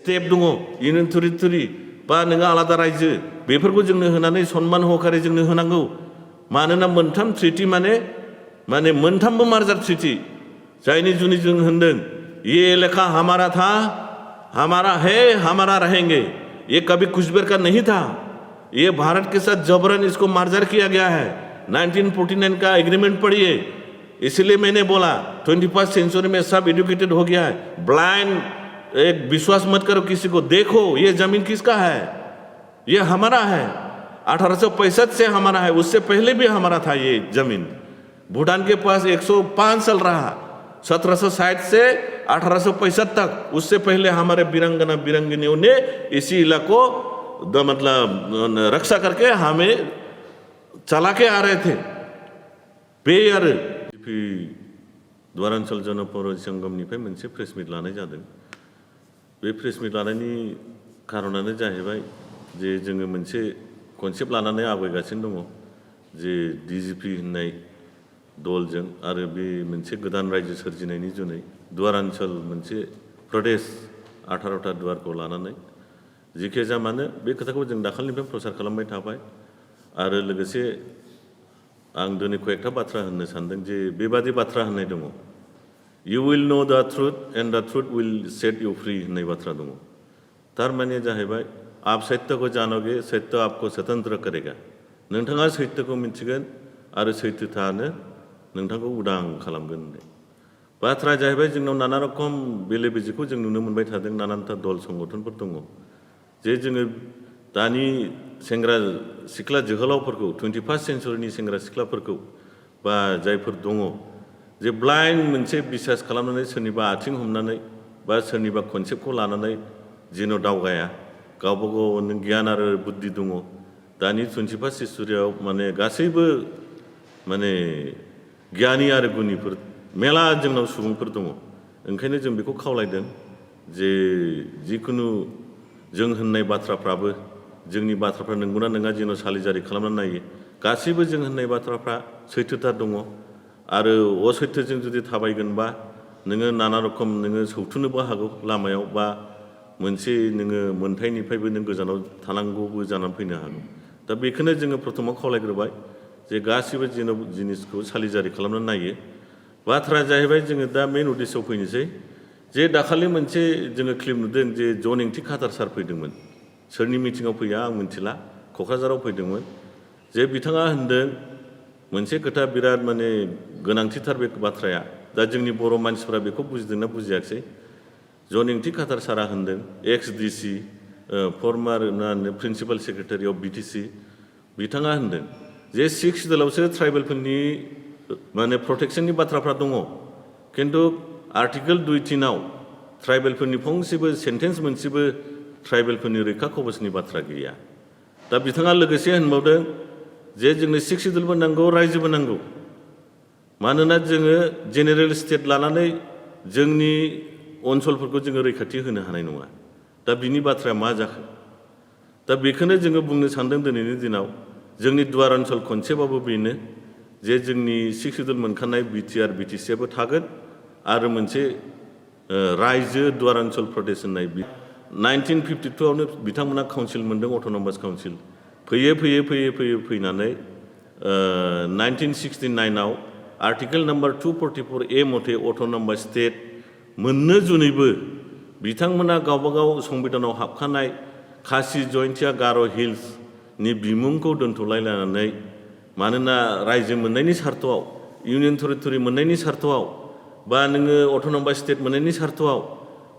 step दङ union territory बा नोङो आलादा रायजो बेफोरखौ जोंनो होनानै सन्मान होखारै जोंनो होनांगौ मानोना मोनथाम ट्रिटि माने मोनथामबो मार्जार ट्रिटि जायनि जुनै जों होनदों ये इलाका हमारा था हमारा है हमारा रहेंगे ये कभी कुछबेर का नहीं था ये भारत के साथ जबरन इसको मार्जर किया गया है 1949 का एग्रीमेंट पढ़िए इसलिए मैंने बोला 21st सेंचुरी में सब एजुकेटेड हो गया है ब्लाइंड एक विश्वास मत करो किसी को देखो ये जमीन किसका है ये हमारा है 1865 से हमारा है उससे पहले भी हमारा था ये जमीन भूटान के पास 105 साल रहा 1760 से 1865 तक उससे पहले हमारे वीरांगना वीरांगनियों ने इसी इलाको मतलब रक्षा करके हमें चला के आ रहे थे बेयर द्वारांचल जनपद संगमनिफ्राय मोनसे प्रेस मिट लानाय जादों बे प्रेस मिट लानायनि कारणानो जाहैबाय जे जोङो मोनसे कनसेप्ट लानानै आवगायगासिनो दङ जे डिजिपि होननाय दलजों आरो बे मोनसे गोदान रायजो सोरजिनायनि जुनै द्वारांचल मोनसे प्रदेश 18टा दुवारखौ लानानै जिखि जाया मानो बे खोथाखौ जों दाखालिनिफ्राय प्रसार खालामबाय थाबाय आरो लोगोसे आं दिनै कयेकथा बाथ्रा होननो सानदों जे बेबादि बाथ्रा होननाय दङ You will know the truth and the truth will set you free होननाय बाथ्रा दङ थारमाने जाहैबाय आप सत्य को जानोगे सत्य आपको स्वतंत्र करेगा नोंथाङा सैथोखौ मिन्थिगोन आरो सैथोथानो नोंथांखौ उदां खालामगोन होननाय बाथ्राया जाहैबाय जोंनाव नाना रखम बेले बेजेखौ जों नुनो मोनबाय थादों नानानथा दल संगठनफोर दङ जे जोङो दानि सेंग्रा सिख्ला जोहोलावफोरखौ 21st सेंचुरिनि सेंग्रा सिख्लाफोरखौ बा जायफोर दङ जे ब्लाइंड मोनसे बिसास खालामनानै सोरनिबा आथिं हमनानै बा सोरनिबा कनसेप्टखौ लानानै जेन' दावगाया गावबा गाव नों गियान आरो बुद्धि दङ दानि 21st सेंचुरियाव माने गासैबो माने गियानि आरो गुनिफोर मेला जोंनाव सुबुंफोर दङ ओंखायनो जों बेखौ खावलायदों जे जिखुनु जों होननाय बाथ्राफ्राबो जोंनि बाथ्राफ्रा नंगौना नङा जेन' सालिजारि खालामनानै नायो गासैबो जों होननाय बाथ्राफ्रा सैथोथा दङ आरो असैथोजों जुदि थाबायगोनबा नोङो नाना रखम नोङो सौथुनोबो हागौ लामायाव बा मोनसे नोङो मोनथायनिफ्रायबो नों गोजानाव थानांगौबो जानानै फैनो हागौ दा बेखौनो जोङो प्रथमाव खावलायग्रोबाय जे गासिबो जेन' जिनिसखौ सालिजारि खालामनानै नायो बाथ्राया जाहैबाय जोङो दा मेन उद्देश्यआव फैनोसै जे दाखालि मोनसे जोङो क्लिप नुदों जे जनिंथि खातार सार फैदोंमोन सोरनि मिटिङाव फैया आं मिथिला क'क्राझाराव फैदोंमोन जे बिथाङा होनदों मोनसे खोथा बिराद माने गोनांथिथार बे बाथ्राया दा जोंनि बर' मानसिफ्रा बेखौ बुजिदोंना बुजियाखिसै जनिंथि खातार सारा होनदों एक्स डिसि फर्मार प्रिन्सिपाल सेक्रेटारि अफ बिटिसि बिथाङा होनदों जे 6 सिडुलावसो ट्राइबेलफोरनि माने प्रटेक्शननि बाथ्राफ्रा दङ खिन्थु आर्टिकेल 2(3) ट्राइबेलफोरनि फंसेबो सेन्टेन्स मोनसेबो ट्राइबेलफोरनि रैखा कवचनि बाथ्रा गैया दा बिथाङा लोगोसे होनबावदों जे जोंनो 6 सिडुलबो नांगौ रायजोबो नांगौ मानोना जोङो जेनेरेल स्टेट लानानै जोंनि ओनसोलफोरखौ जोङो रैखाथि होनो हानाय नङा दा बिनि बाथ्राया मा जाखो दा बेखौनो जोङो बुंनो सानदों दिनैनि दिनाव जोंनि दुवार ओनसोल कनसेप्टआबो बेनो जे जोंनि 6 सिडुल मोनखानाय बिटिआर बिटिसिआबो थागोन आरो मोनसे रायजो दुवार ओनसोल प्रदेश होननाय 1952आवनो बिथांमोना काउन्सिल मोनदों अट'नमास काउन्सिल फैनानै 1969आव आर्टिकेल नम्बर 244A मथे अट'नमास स्टेट मोननो जुनैबो बिथांमोना गावबागाव संबिधानाव हाबखानाय खासि जयन्तिया गार' हिल्सनि बिमुंखौ दोनथ'लायनानै मानोना रायजो मोननायनि सार्थआव इउनियन टेरिटरि मोननायनि सार्थआव बा नोङो अट'नमास स्टेट मोननायनि सार्थआव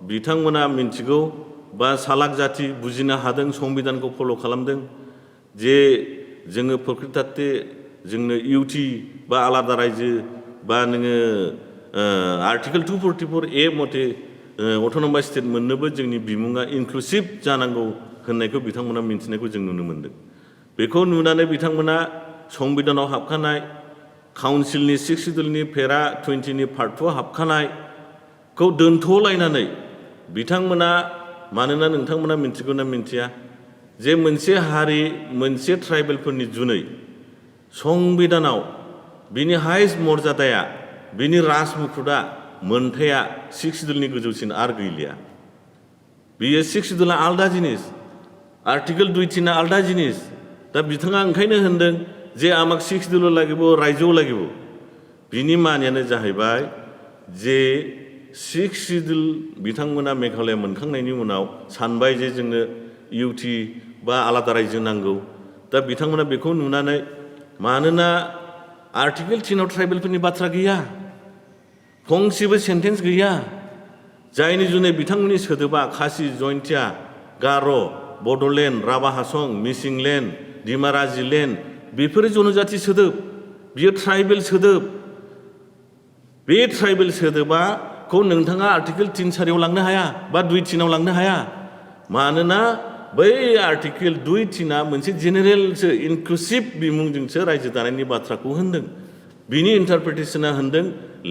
बिथांमोना मिन्थिगौ बा सालाक जाति बुजिनो हादों संबिधानखौ फल' खालामदों जे जोङो प्रकृताते जोंनो इउटि बा आलादा रायजो बा नोङो आर्टिकेल 244A मथे अट'नमास स्टेट मोननोबो जोंनि बिमुङा इनक्लुसिभ जानांगौ होननायखौ बिथांमोना मिन्थिनायखौ जों नुनो मोन्दों बेखौ नुनानै बिथांमोना संबिधानाव हाबखानाय काउन्सिलनि 6 सिडुलनि पेरा 20नि पार्ट 2 हाबखानायखौ दोनथ'लायनानै बिथांमोना मानोना नोंथांमोना मिन्थिगौ ना मिन्थिया जे मोनसे हारि मोनसे ट्राइबेलफोरनि जुनै संबिधानाव बिनि हाइस्ट मर्यादाया बिनि राजमुकुटआ मोनथाया 6 सिडुलनि गोजौसिन आरो गैलिया बियो 6 शिड्यूला आलदा जिनिस आर्टिकल 2 आलदा जिनिस दा बिथाङा ओंखायनो होनदों जे आमाक 6 शिड्यूल লাগিব रायजोआव লাগিব बिनि मानियानो जाहैबाय जे 6 शिड्यूल बिथांमोना मेघालय मोनखांनायनि उनाव सानबाय जे जोंनो इउटि बा आलादा रायजो नांगौ दा बिथांमोना बेखौ नुनानै मानोना आर्टिकल 3 आव ट्राइबेलफोरनि बाथ्रा गैया फंसेबो सेन्टेन्स गैया जायनि जुनै बिथांमोननि सोदोबा खासि जयन्तिया गार' बड'लेण्ड राभा हासं मिसिंलेण्ड दिमाराजि लेण्ड बेफोरो जनजाति सोदोब बियो ट्राइबेल सोदोब बे ट्राइबेल सोदोबाखौ नोंथाङा आर्टिकल 3 आव लांनो हाया बा 2 आव लांनो हाया मानोना बै आर्टिकल 2 मोनसे जेनेरेलसो इनक्लुसिभ बिमुंजोंसो रायजो दानायनि बाथ्राखौ होनदों बिनि इन्टारप्रिटेशना होनदों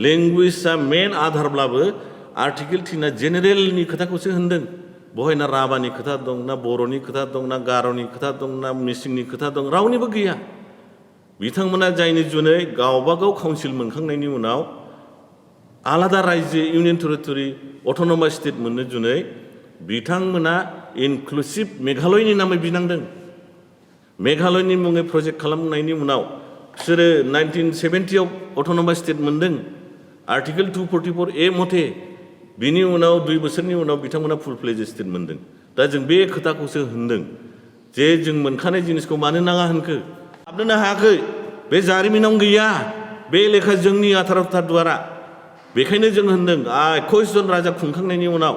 लेंगुवेजआ मेन आधारब्लाबो आर्टिकल 3 जेनेरेलनि खोथाखौसो होनदों बहायना राभानि खोथा दं ना बर'नि खोथा दं ना गार'नि खोथा दं ना मिसिंनि खोथा दं रावनिबो गैया बिथांमोना जायनि जुनै गावबागाव काउन्सिल मोनखांनायनि उनाव आलादा रायजो इउनियन टेरिटरि अट'नमास स्टेट मोननो जुनै बिथांमोना इनक्लुसिभ मेघालयनि नामै बिनांदों मेघालयनि मुङै प्रजेक्ट खालामनायनि उनाव बिसोरो 1970 आव अट'नमास स्टेट मोनदों आर्टिकल 244A मथे बिनि उनाव 2 बोसोरनि उनाव बिथांमोना फुल फ्लेजेड स्टेट मोनदों दा जों बे खोथाखौसो होनदों जे जों मोनखानाय जिनिसखौ मानो नाङा होनखो हाबनोनो हायाखै बे जारिमिनाव गैया बे लेखा जोंनि 18था द्वारा बेखायनो जों होनदों 21 जन राजा खुंखांनायनि उनाव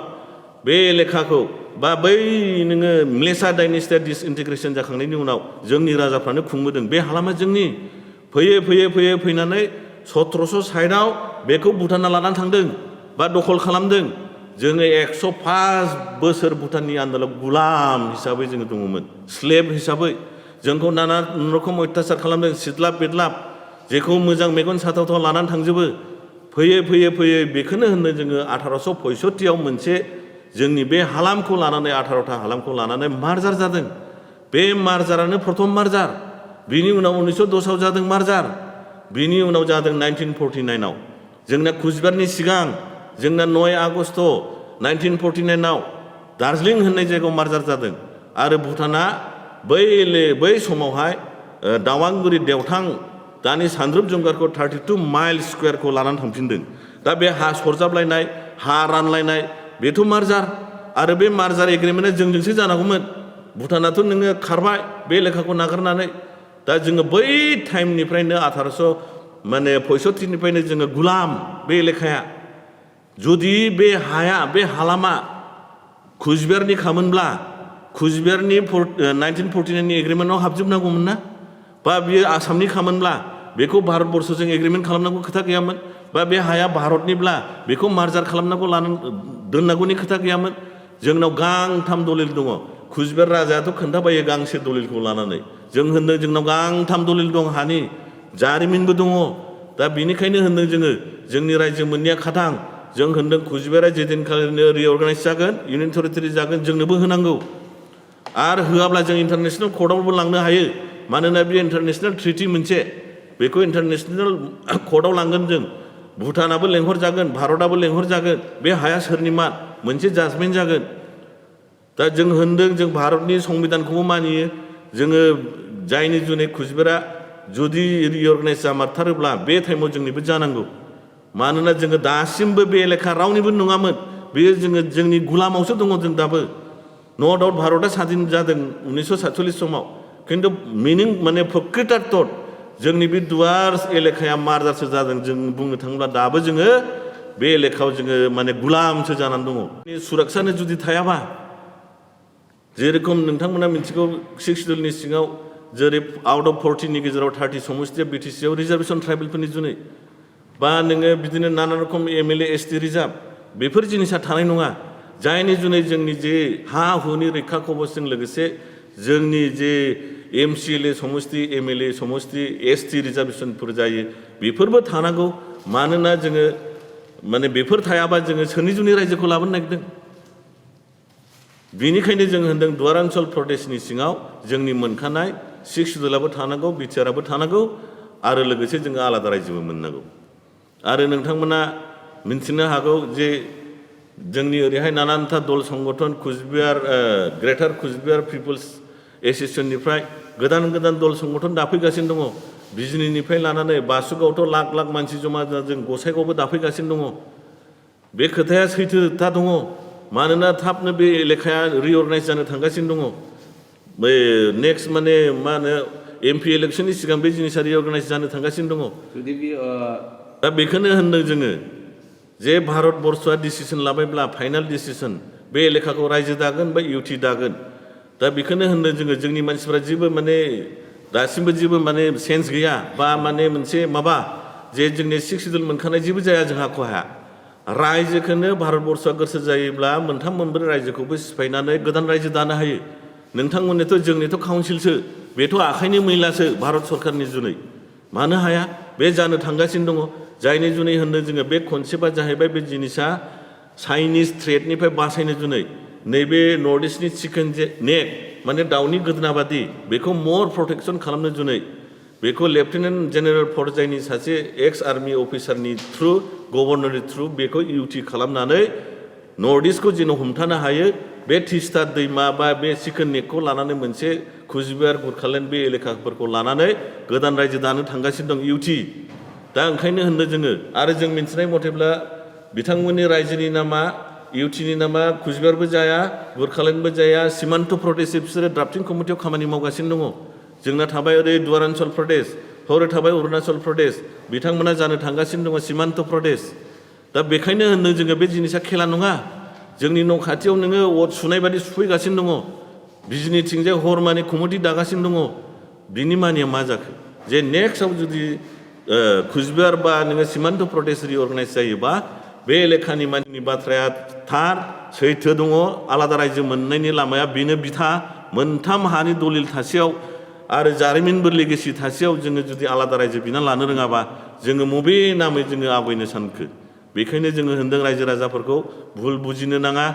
बे लेखाखौ बा बै नोङो म्लेसा डाइनेस्टिया डिसइन्टिग्रेसन जाखांनायनि उनाव जोंनि राजाफ्रानो खुंबोदों बे हालामा जोंनि फैयै फैनानै 1760 बेखौ भुटाना लानानै थांदों बा दखल खालामदों जोङो 105 बोसोर भुटाननि आन्दालाव गुलाम हिसाबै जोङो दङमोन स्लेभ हिसाबै जोंखौ नाना रोखोम अयथासार खालामदों सिथलाब बेदलाब जेखौ मोजां मेगन साथावथाव लानानै थांजोबो फैयै बेखौनो होनदों जोङो 1865 आव मोनसे जोंनि बे हालामखौ लानानै 18था हालामखौ लानानै मार्जार जादों बे मार्जारानो प्रथम मार्जार बिनि उनाव 1910 आव जादों मार्जार बिनि उनाव जादों 1949 आव जोंना कुचबिहारनि सिगां जोंना 9 आगस्ट 1949 आव दार्जिलिं होननाय जायगायाव मार्जार जादों आरो भुटाना बै समावहाय दावांगुरि देवथां दानि सानद्रुप जंगारखौ 32 माइल स्कुवेरखौ लानानै थांफिनदों दा बे हा सरजाबलायनाय हा रानलायनाय बेथ' मार्जार आरो बे मार्जार एग्रिमेन्टआ जोंजोंसो जानांगौमोन भुटानाथ' नोङो खारबाय बे लेखाखौ नागारनानै दा जोङो बै टाइमनिफ्रायनो 1865 निफ्रायनो जोङो गुलाम बे लेखाया जुदि बे हाया बे हालामा कुचबिहारनि खामोनब्ला कुचबिहारनि 1949 नि एग्रिमेन्टआव हाबजोबनांगौमोन ना बा बियो आसामनि खामोनब्ला बेखौ भारतबर्षजों एग्रिमेन्ट खालामनांगौ खोथा गैयामोन बा बे हाया भारतनिब्ला बेखौ मार्जार खालामनांगौ दोननांगौनि खोथा गैयामोन जोंनाव गांथाम दलिल दङ कुचबिहार राजायाथ' खोन्थाबायो गांसे दलिलखौ लानानै जों होनदों जोंनाव गांथाम दलिल दं हानि जारिमिनबो दङ दा बिनिखायनो होनदों जोङो जोंनि रायजो मोननाया खाथां जों होनदों कुचबिहारा जेदिनखालिनो रिअर्गानाइज जागोन इउनियन टेरिटरि जागोन जोंनोबो होनांगौ आरो होआब्ला जों इन्टारनेशनेल कर्टआवबो लांनो हायो मानोना बे इन्टारनेशनेल ट्रिटि मोनसे बेखौ इन्टारनेशनेल कर्टआव लांगोन जों भुटानाबो लेंहरजागोन भारतआबो लेंहरजागोन बे हाया सोरनि मा मोनसे जाजमेन्ट जागोन दा जों होनदों जों भारतनि संबिधानखौबो मानियो जोङो जायनि जुनै कुचबिहारा जुदि रिअर्गानाइज जामारथारोब्ला बे टाइमाव जोंनिबो जानांगौ मानोना जोङो दासिमबो बे लेखा रावनिबो नङामोन बेयो जोंनि गुलामावसो दङ जों दाबो नो डाउट भारतआ स्वाधीन जादों 1947 समाव खिन्थु मिनिं माने प्रकृतार्थ जोंनि बे दुवार एलेखाया मार्जारसो जादों जों बुंनो थाङोब्ला दाबो जोङो बे एलेखायाव जोङो माने गुलामसो जानानै दङ सुरक्षानो जुदि थायाबा जेरखम नोंथांमोना मिथिगौ 6 शिड्यूलनि सिङाव जेरै आउट अफ 40 नि गेजेराव 30 समस्तिया बिटिसिआव रिजार्भेसन ट्राइबेलफोरनि जुनै बा नोङो बिदिनो नाना रखम एमएलए एसटि रिजार्भ बेफोर जिनिसा थानाय नङा जायनि जुनै जोंनि जे हा हुनि रैखा खबरजों लोगोसे जोंनि जे एमसिएलए समस्ति एमएलए समस्ति एसटि रिजार्भेसनफोर जायो बेफोरबो थानांगौ मानोना जोङो माने बेफोर थायाबा जोङो सोरनि जुनै रायजोखौ लाबोनो नागिरदों बिनिखायनो जों होनदों दुवारान्चल प्रदेशनि सिङाव जोंनि मोनखानाय 6 शिड्यूलाबो थानांगौ बिटिआरआबो थानांगौ आरो लोगोसे जोङो आलादा रायजोबो मोननांगौ आरो नोंथांमोना मिन्थिनो हागौ जे जोंनि ओरैहाय नानानथा दल संगठन कुचबिहार ग्रेटार कुचबिहार पिपल्स एसोसिएशननिफ्राय गोदान गोदान दल संगठन दाफैगासिनो दङ बिजनीनिफ्राय लानानै बासुगावथ' लाख लाख मानसि जमा जादों गसाइगावबो दाफैगासिनो दङ बे खोथाया सैथोथा दङ मानोना थाबनो बे एलेखाया रिअर्गानाइज जानो थांगासिनो दङ बे नेक्स्ट माने मा होनो एमपि इलेक्शननि सिगां बे जिनिसा रिअर्गानाइज जानो थांगासिनो दङ दा बेखौनो होनदों जोङो जे भारतबर्षआ डिसिसन लाबायब्ला फाइनाल डिसिसन बे एलेखाखौ रायजो दागोन बा इउटि दागोन दा बेखौनो होनदों जोङो जोंनि मानसिफ्रा जेबो माने दासिमबो जेबो माने सेन्स गैया बा माने मोनसे माबा जे जोंनि 6 सिडुल मोनखानाय जेबो जाया जोंहा खहा रायजोखौनो भारतबर्षआ गोसो जायोब्ला मोनथाम मोनब्रै रायजोखौबो सिफायनानै गोदान रायजो दानो हायो नोंथांमोननिथ' जोंनिथ' काउन्सिलसो बेथ' आखाइनि मैलासो भारत सरकारनि जुनै मानो हाया बे जानो थांगासिनो दङ जायनि जुनै होनदों जोङो बे कनसेप्टआ जाहैबाय बे जिनिसा चाइनिज थ्रेडनिफ्राय बासायनो जुनै नैबे नर्थ इस्टनि चिकेन नेक माने दाउनि गोदोनाबादि बेखौ मर प्रटेक्शन खालामनो जुनै बेखौ लेफ्टिनेन्ट जेनेरेल फर्जाइनि सासे एक्स आर्मि अफिसारनि थ्रु गभर्नरनि थ्रु बेखौ इउटि खालामनानै नर्थ इस्टखौ जेन' हमथानो हायो बे तिस्ता दैमा बा बे चिकेन नेकखौ लानानै मोनसे कुचबिहार गुरखालेन्ड बे एलेखाफोरखौ लानानै गोदान रायजो दानो थांगासिनो दं इउटि दा ओंखायनो होनदों जोङो आरो जों मिन्थिनाय मथेब्ला बिथांमोननि रायजोनि नामा इउटिनि नामा कुचबिहारबो जाया गुरखालेन्डबो जाया सीमान्त प्रदेशै बिसोरो ड्राफ्टिं कमिटियाव खामानि मावगासिनो दङ जोंना थाबाय ओरै दुवारान्चल प्रदेश हरै थाबाय अरुणाचल प्रदेश बिथांमोना जानो थांगासिनो दङ सीमान्त प्रदेश दा बेखायनो होनदों जोङो बे जिनिसा खेला नङा जोंनि न' खाथियाव नोङो अर सुनाय बादि सुफैगासिनो दङ बिजनीथिंजाय हर माने कमिटि दागासिनो दङ बिनि मानिया मा जाखो जे नेक्स्टआव जुदि कुचबिहार बा नोङो सीमान्त प्रदेश रिअर्गानाइज जायोबा बे एलेखानि मानसिनि बाथ्राया थार सैथो दङ आलादा रायजो मोननायनि लामाया बेनो बिथा मोनथाम हानि दलिल थासेयाव आरो जारिमिनबो लेगेसि थासेयाव जोङो जुदि आलादा रायजो बिना लानो रोङाबा जोङो बबे नामै जोङो आवगायनो सानखो बेखायनो जोङो होनदों रायजो राजाफोरखौ भुल बुजिनो नाङा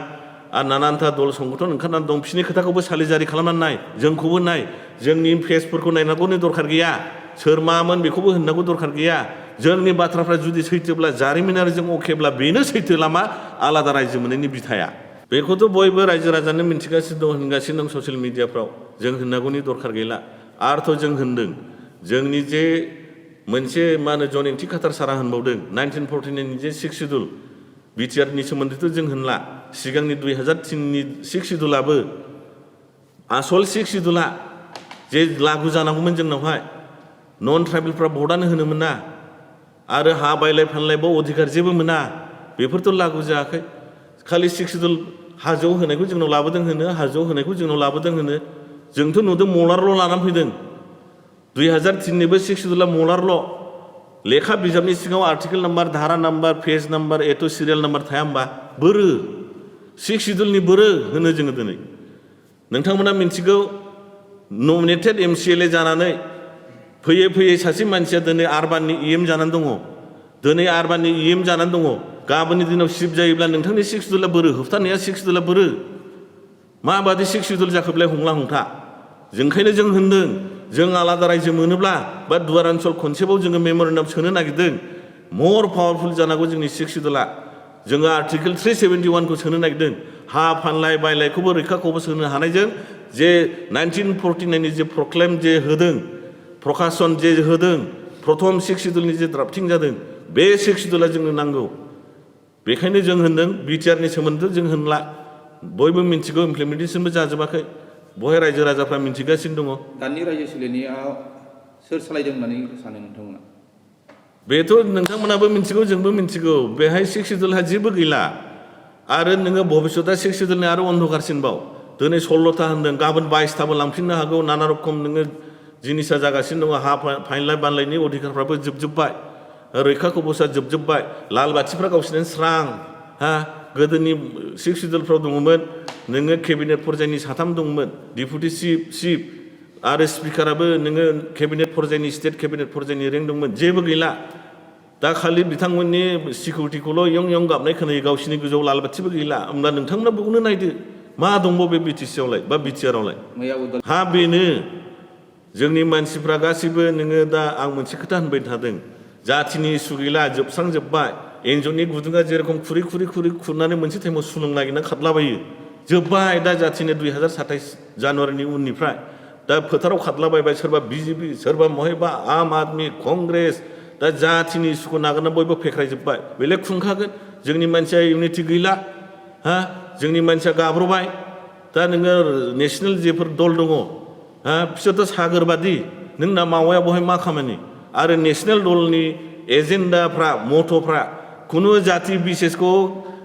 आरो नानानथा दल संगठन ओंखारनानै दं बिसोरनि खोथाखौबो सालिजारि खालामनानै नाय जोंखौबो नाय जोंनि फेसफोरखौ नायनांगौनि दरखार गैया सोर मामोन बेखौबो होननांगौ दरखार गैया जोंनि बाथ्राफ्रा जुदि सैथोब्ला जारिमिनारिजों अकेब्ला बेनो सैथो लामा आलादा रायजो मोननायनि बिथाया बेखौथ' बयबो रायजो राजानो मिन्थिगासिनो दं होनगासिनो दं ससियेल मिडियाफ्राव जों होननांगौनि दरखार गैला आरोथ' जों होनदों जोंनि जे मोनसे मा होनो जन एन्टि खाटार सारा होनबावदों 1949नि जे 6 सिडुल बिटिआरनि सोमोन्दैथ' जों होनला सिगांनि 2003नि 6 सिडुलाबो आसल 6 सिडुला जे लागु जानांगौमोन जोंनावहाय नन ट्राइबेलफ्रा भटआनो होनो मोना आरो हा बायलाय फानलायबाव अधिकार जेबो मोना बेफोरथ' लागु जायाखै खालि 6 सिडुल हाजोआव होनायखौ जोंनाव लाबोदों होनो हाजोआव होनायखौ जोंनाव लाबोदों होनो जोंथ' नुदों मलारल' लानानै फैदों 2003निबो 6 सिडुला मलारल' लेखा बिजाबनि सिङाव आर्टिकेल नाम्बार धारा नाम्बार पेज नाम्बार एथ' सिरियाल नाम्बार थाया होमबा बोरो 6 सिडुलनि बोरो होनो जोङो दिनै नोंथांमोना मिन्थिगौ नमिनेटेड MCLA जानानै फैयै फैयै सासे मानसिया दिनै आरबाननि EM जानानै दङ दिनै आरबाननि EM जानानै दङ गाबोननि दिनाव सिफ जायोब्ला नोंथांनि 6 सिडुला बोरो होबथानाया 6 सिडुला बोरो माबादि 6 सिडुल जाखोब्लाय हंला हंथा जोंखायनो जों होनदों जों आलादा रायजो मोनोब्ला बा दुवारान्चल कनसेप्टआव जोङो मेम'रेन्डाम सोनो नागिरदों मर पावारफुल जानांगौ जोंनि 6 सिडुला जोङो आर्टिकेल 371खौ सोनो नागिरदों हा फानलाय बायलायखौबो रैखाखौबो सोनो हानायजों जे 1949नि जे प्रक्लेम जे होदों प्रकाशन जे होदों प्रथम 6 सिडुलनि जे ड्राफ्टिं जादों बे 6 सिडुला जोंनो नांगौ बेखायनो जों होनदों बिटिआरनि सोमोन्दै जों होनला बयबो मिन्थिगौ इमप्लिमेन्टेसनबो जाजोबाखै बहाय रायजो राजाफ्रा मिन्थिगासिनो दङ दानि रायजो सोलिनायाव सोर सालायदों होननानै सानो नोंथांमोना बेथ' नोंथांमोनाबो मिन्थिगौ जोंबो मिन्थिगौ बेहाय 6 सिडुलहा जेबो गैला आरो नोङो भबिष्यतआ 6 सिडुलनि आरो अन्धकारसिनबाव दिनै 16था होनदों गाबोन 22थाबो लांफिननो हागौ नाना रखम नोङो जिनिसा जागासिनो दङ हा फाइनलाय बानलायनि अधिकारफ्राबो जोबजोब्बाय रैखाखौबोसा जोबजोब्बाय लाल बाथिफ्रा गावसिनो स्रां हा गोदोनि 6 सिडुलफ्राव दङमोन नोङो केबिनेट पर्यायनि 3 दंमोन डिपुटि चिफ आरो स्पिकाराबो नोङो केबिनेट पर्यायनि स्टेट केबिनेट पर्यायनि रेंक दंमोन जेबो गैला दा खालि बिथांमोननि सिकिउरिटिखौल' यं यं गाबनाय खोनायो गावसिनि गोजौआव लाल बाथिबो गैला होमब्ला नोंथांमोना बेखौनो नायदो मा दंबावो बे बिटिसिआवलाय बा बिटिआरआवलाय हा बेनो जोंनि मानसिफ्रा गासैबो नोङो दा आं मोनसे खोथा होनबाय थादों जाथिनि इसु गैला जोबस्रांजोब्बाय एन्जरनि गुदुङा जेरखम खुरै खुरनानै मोनसे टाइमाव सुलुं नागिरना खारलाबायो जोब्बाय दा जाथिनि 2027 जानुवारिनि उननिफ्राय दा फोथाराव खारलाबायबाय सोरबा बिजेपि सोरबा महायबा आम आदमि कंग्रेस दा जाथिनि इसुखौ नागारना बयबो फेख्रायजोब्बाय बेलेग खुंखागोन जोंनि मानसिया इउनिटि गैला हा जोंनि मानसिया गाब्रबाय दा नोङो नेशनेल जेफोर दल दङ हा बिसोरथ' सागोरबादि नोंना मावाया बहाय मा खामानि आरो नेशनेल दलनि एजेन्डाफ्रा मथ'फ्रा खुनु जाति बिसेसखौ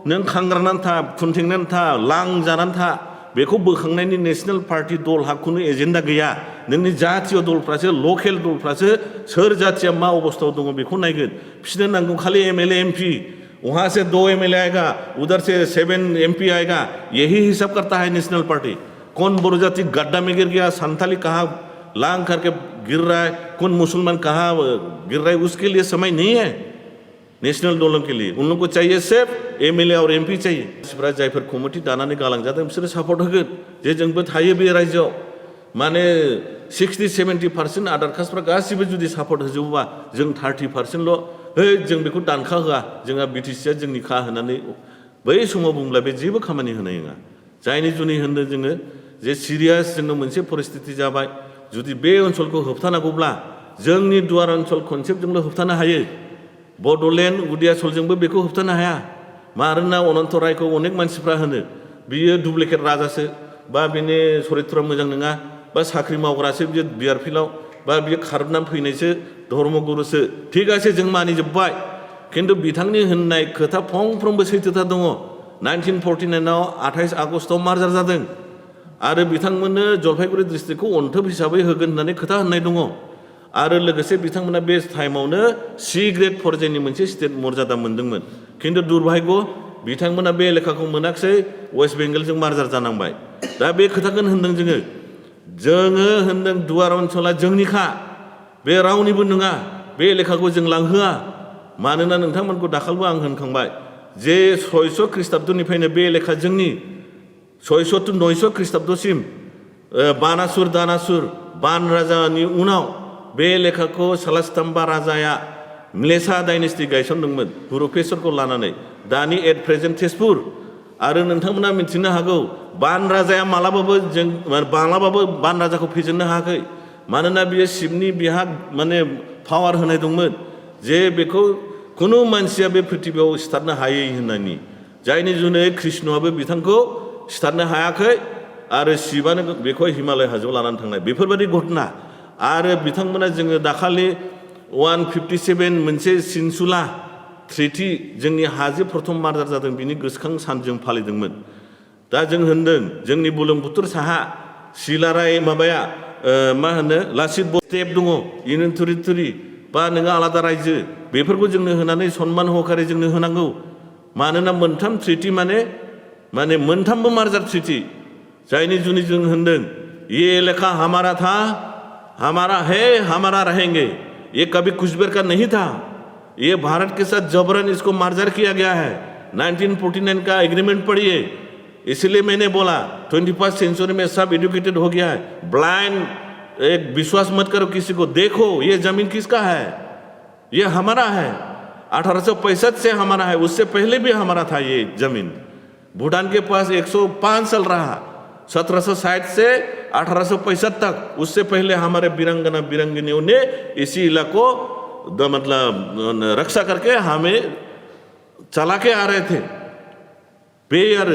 नों खांग्रानानै था खुन्थेंनानै था लांजानानै था बेखौ बोखांनायनि नेशनेल पार्टी दलहा खुनु एजेन्डा गैया नोंनि जातीय दलफ्रासो लकेल दलफ्रासो सोर जाथिया मा अबस्थायाव दङ बेखौ नायगोन बिसोरनो नांगौ खालि एमएलए एमपि वहाँ से 2 एमएलए आएगा उधर से 7 एमपी आएगा यही हिसाब करता है नेशनल पार्टी कौन बोरो जाति गड्ढा में गिर गया संथाली कहाँ लांग करके गिर रहा है कौन मुसलमान कहाँ गिर रहा है उसके लिए समय नहीं है नेशनल दलों के लिए उन लोगों को चाहिए सिर्फ एमएलए और एमपी चाहिए मानसिफ्रा जायफोर कमिटि दानानै गालांजादों बिसोरो सापर्ट होगोन जे जोंबो थायो बे रायजोआव माने 60-70% आदार कास्टफ्रा गासिबो जुदि सापर्ट होजोबोबा जों 30%ल' है जों बेखौ दानखा होआ जोंहा बिटिसिआ जोंनि खा होनानै बै समाव बुंब्ला बे जेबो खामानि होनाय नङा जायनि जुनै होनदों जोङो जे सिरियास जोंनो मोनसे परिस्थिति जाबाय जुदि बे ओनसोलखौ होबथानांगौब्ला जोंनि दुवार ओनसोल कनसेप्टजोंल' होबथानो हायो बड'लेण्ड उदियाचलजोंबो बेखौ होबथानो हाया मानोना अनन्त रायखौ अनेक मानसिफ्रा होनो बियो डुप्लिकेट राजासो बा बिनि सरित्र मोजां नङा बा साख्रि मावग्रासो बियो बिआर फिल्डआव बा बियो खारनानै फैनायसो धर्मगुरुसो ठीक आसे जों मानिजोब्बाय खिन्थु बिथांनि होननाय खोथा फंफ्रोमबो सैथोथा दङ 1949आव 28 आगस्टआव मार्जार जादों आरो बिथांमोननो जलपाइगुरि डिस्ट्रिक्टखौ अनथोब हिसाबै होगोन होननानै खोथा होननाय दङ आरो लोगोसे बिथांमोना बे टाइमावनो C ग्रेड पर्यायनि मोनसे स्टेट मर्यादा मोनदोंमोन खिन्थु दुर्भाग्य बिथांमोना बे लेखाखौ मोनाखसै वेस्ट बेंगलजों मार्जार जानांबाय दा बे खोथाखौनो होनदों जोङो होनदों दुवार ओनसोला जोंनिखा बे रावनिबो नङा बे लेखाखौ जों लांहोआ मानोना नोंथांमोनखौ दाखालिबो आं होनखांबाय जे 600 ख्रीष्टाब्दनिफ्रायनो बे लेखा जोंनि 600 to 900 ख्रीष्टाब्दसिम बानासुर दानासुर बान राजानि उनाव बे लेखाखौ सालास्ताम्बा राजाया म्लेसा डाइनेस्टि गायसनदोंमोन हुरुपेश्वरखौ लानानै दानि एट प्रेजेन्ट तेजपुर आरो नोंथांमोना मिथिनो हागौ बान राजाया मालाबाबो बान राजाखौ फेजेननो हायाखै मानोना बियो शिबनि बिहा माने पावार होनाय दंमोन जे बेखौ खुनु मानसिया बे पृथ्वीयाव सिथारनो हायै होननानै जायनि जुनै कृष्णआबो बिथांखौ सिथारनो हायाखै आरो शिबानो बेखौ हिमालय हाजोआव लानानै थांनाय बेफोरबायदि घटना आरो बिथांमोना जोङो दाखालि 157 मोनसे सिनसुला ट्रिटि जोंनि हाजो प्रथम मार्जार जादों बिनि गोसोखां सान जों फालिदोंमोन दा जों होनदों जोंनि बुरलुंबुथुर साहा सिलाराय माबाया मा होनो लासित स्टेप दङ इउनियन टेरिटरि बा नोङो आलादा रायजो बेफोरखौ जोंनो होनानै सनमान सहकारे जोंनो होनांगौ मानोना मोनथाम ट्रिटि माने मोनथामबो मार्जार ट्रिटि जायनि जुनै जों होनदों ये लेखा हमारा था हमारा है हमारा रहेंगे ये कभी कुछबेर का नहीं था ये भारत के साथ जबरन इसको मार्जर किया गया है 1949 का एग्रीमेंट पढ़िए इसलिए मैंने बोला 21st सेंचुरी में सब एजुकेटेड हो गया है ब्लाइंड एक विश्वास मत करो किसी को देखो ये जमीन किसका है ये हमारा है 1865 से हमारा है उससे पहले भी हमारा था ये जमीन भूटान के पास 105 साल रहा 1760 से 1865 तक उससे पहले हमारे वीरांगना वीरांगनियों ने इसी इलाकों मतलब रक्षा करके हमें चला के आ रहे थे बेयर